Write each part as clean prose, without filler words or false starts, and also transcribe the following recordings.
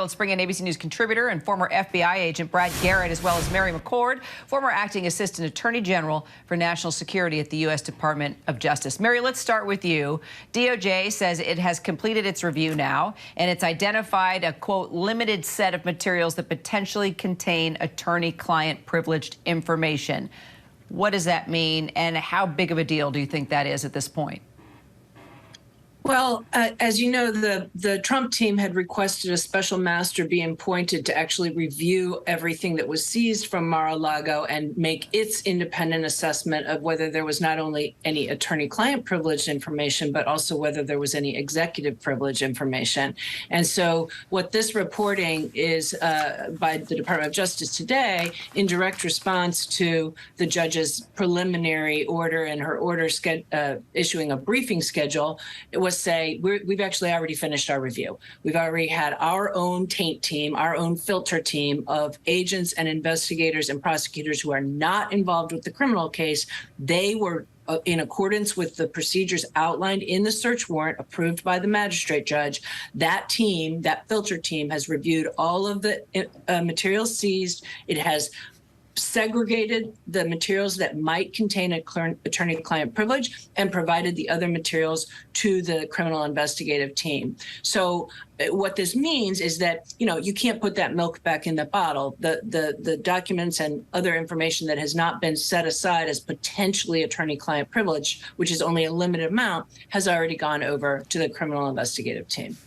Let's bring in ABC News contributor and former FBI agent Brad Garrett, as well as Mary McCord, former acting assistant attorney general for national security at the U.S. Department of Justice. Mary, let's start with you. DOJ says it has completed its review now, and it's identified a, quote, limited set of materials that potentially contain attorney-client privileged information. What does that mean, and how big of a deal do you think that is at this point? Well, as you know, the Trump team had requested a special master be appointed to actually review everything that was seized from Mar-A-Lago and make its independent assessment of whether there was not only any attorney-client privileged information, but also whether there was any executive privilege information. And so what this reporting is by the Department of Justice today, in direct response to the judge's preliminary order and her order issuing a briefing schedule, it was say we've actually already finished our review. We've already had our own taint team, our own filter team of agents and investigators and prosecutors who are not involved with the criminal case. They were in accordance with the procedures outlined in the search warrant approved by the magistrate judge. That team, that filter team, has reviewed all of the materials seized. It has segregated the materials that might contain attorney-client privilege and provided the other materials to the criminal investigative team. So what this means is that, you know, you can't put that milk back in the bottle. The documents and other information that has not been set aside as potentially attorney-client privilege, which is only a limited amount, has already gone over to the criminal investigative team.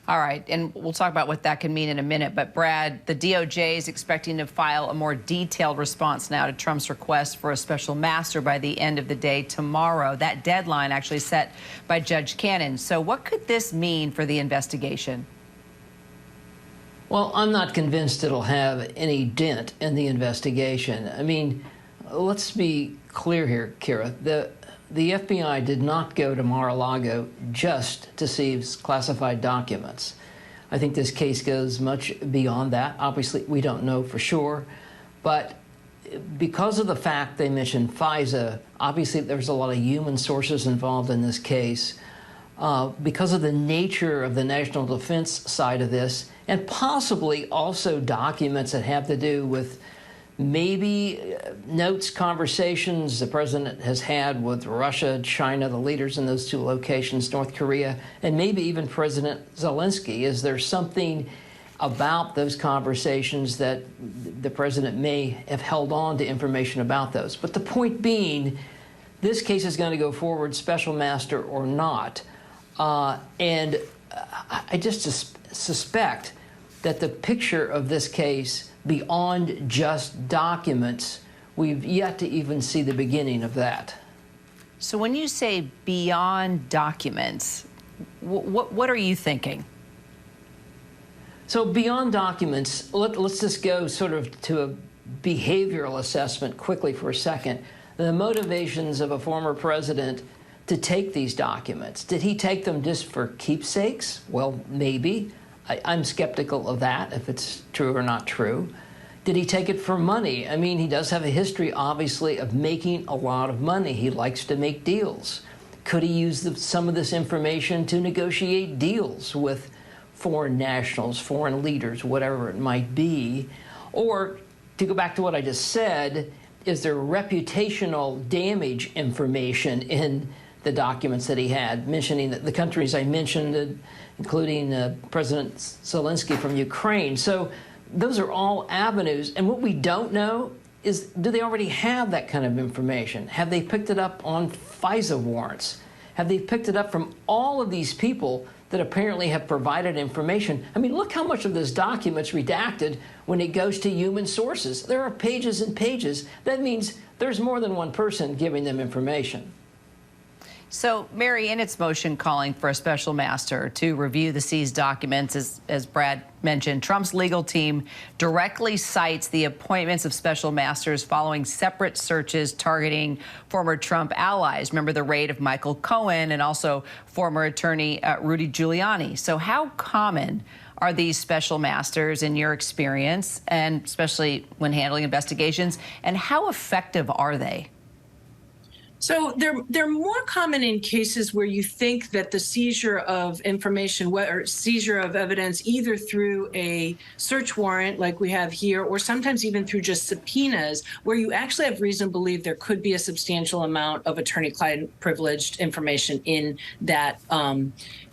All right, and we'll talk about what that can mean in a minute. But, Brad, the DOJ is expecting to file a more detailed response now to Trump's request for a special master by the end of the day tomorrow. That deadline actually set by Judge Cannon. So what could this mean for the investigation? Well, I'm not convinced it'll have any dent in the investigation. I mean, let's be clear here, Kira. The FBI did not go to Mar-A-Lago just to seize classified documents. I think this case goes much beyond that. Obviously, we don't know for sure, but because of the fact they mentioned FISA, obviously there's a lot of human sources involved in this case. Because of the nature of the national defense side of this, and possibly also documents that have to do with maybe notes, conversations the president has had with Russia, China, the leaders in those two locations, North Korea, and maybe even President Zelensky. Is there something about those conversations that the president may have held on to information about those? But the point being, this case is going to go forward, special master or not. And I just suspect that the picture of this case, beyond just documents, we've yet to even see the beginning of that. So when you say beyond documents, what are you thinking? So beyond documents, let's just go sort of to a behavioral assessment quickly for a second. The motivations of a former president to take these documents. Did he take them just for keepsakes? Well, maybe. I'm skeptical of that, if it's true or not true. Did he take it for money? I mean, he does have a history, obviously, of making a lot of money. He likes to make deals. Could he use some of this information to negotiate deals with foreign nationals, foreign leaders, whatever it might be? Or, to go back to what I just said, is there reputational damage information in the documents that he had, mentioning that the countries I mentioned, including President Zelensky from Ukraine? So those are all avenues. And what we don't know is, do they already have that kind of information? Have they picked it up on FISA warrants? Have they picked it up from all of these people that apparently have provided information? I mean, look how much of this document's redacted when it goes to human sources. There are pages and pages. That means there's more than one person giving them information. So, Mary, in its motion calling for a special master to review the seized documents, as Brad mentioned, Trump's legal team directly cites the appointments of special masters following separate searches targeting former Trump allies. Remember the raid of Michael Cohen and also former attorney Rudy Giuliani. So how common are these special masters in your experience, and especially when handling investigations, and how effective are they? So they're more common in cases where you think that the seizure of information or seizure of evidence, either through a search warrant like we have here, or sometimes even through just subpoenas, where you actually have reason to believe there could be a substantial amount of attorney-client privileged information in that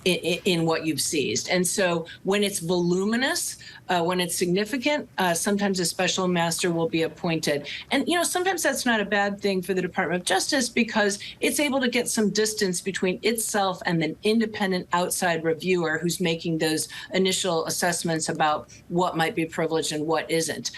in what you've seized. And so when it's voluminous, when it's significant, sometimes a special master will be appointed. And, sometimes that's not a bad thing for the Department of Justice, because it's able to get some distance between itself and the independent outside reviewer who's making those initial assessments about what might be privileged and what isn't.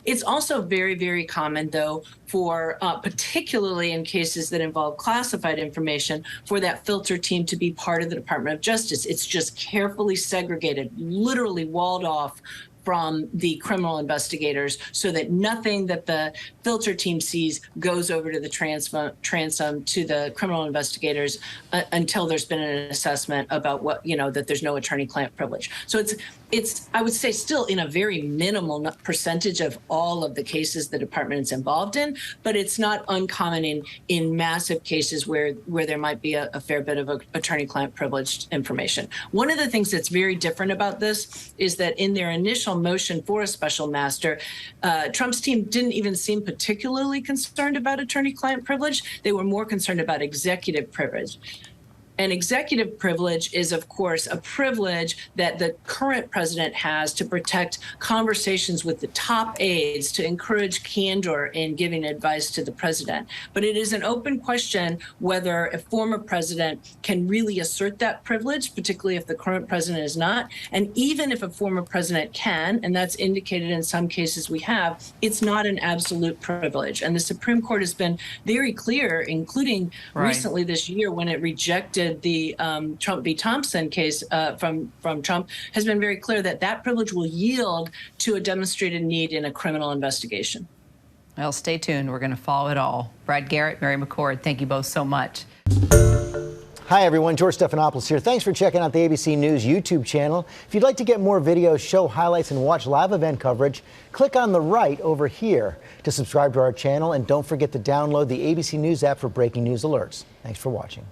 It's also very, very common, though, for particularly in cases that involve classified information, for that filter team to be part of the Department of Justice. It's just carefully segregated, literally walled off from the criminal investigators, so that nothing that the filter team sees goes over to the transom to the criminal investigators until there's been an assessment about what, that there's no attorney-client privilege. So it's I would say still in a very minimal percentage of all of the cases the department is involved in, but it's not uncommon in massive cases where there might be a fair bit of attorney-client privileged information. One of the things that's very different about this is that in their initial motion for a special master, Trump's team didn't even seem particularly concerned about attorney-client privilege. They were more concerned about executive privilege. And executive privilege is, of course, a privilege that the current president has to protect conversations with the top aides, to encourage candor in giving advice to the president. But it is an open question whether a former president can really assert that privilege, particularly if the current president is not. And even if a former president can, and that's indicated in some cases we have, it's not an absolute privilege. And the Supreme Court has been very clear, including recently this year when it rejected the Trump v. Thompson case from Trump, has been very clear that that privilege will yield to a demonstrated need in a criminal investigation. Well, stay tuned. We're going to follow it all. Brad Garrett, Mary McCord, thank you both so much. Hi, everyone. George Stephanopoulos here. Thanks for checking out the ABC News YouTube channel. If you'd like to get more videos, show highlights, and watch live event coverage, click on the right over here to subscribe to our channel. And don't forget to download the ABC News app for breaking news alerts. Thanks for watching.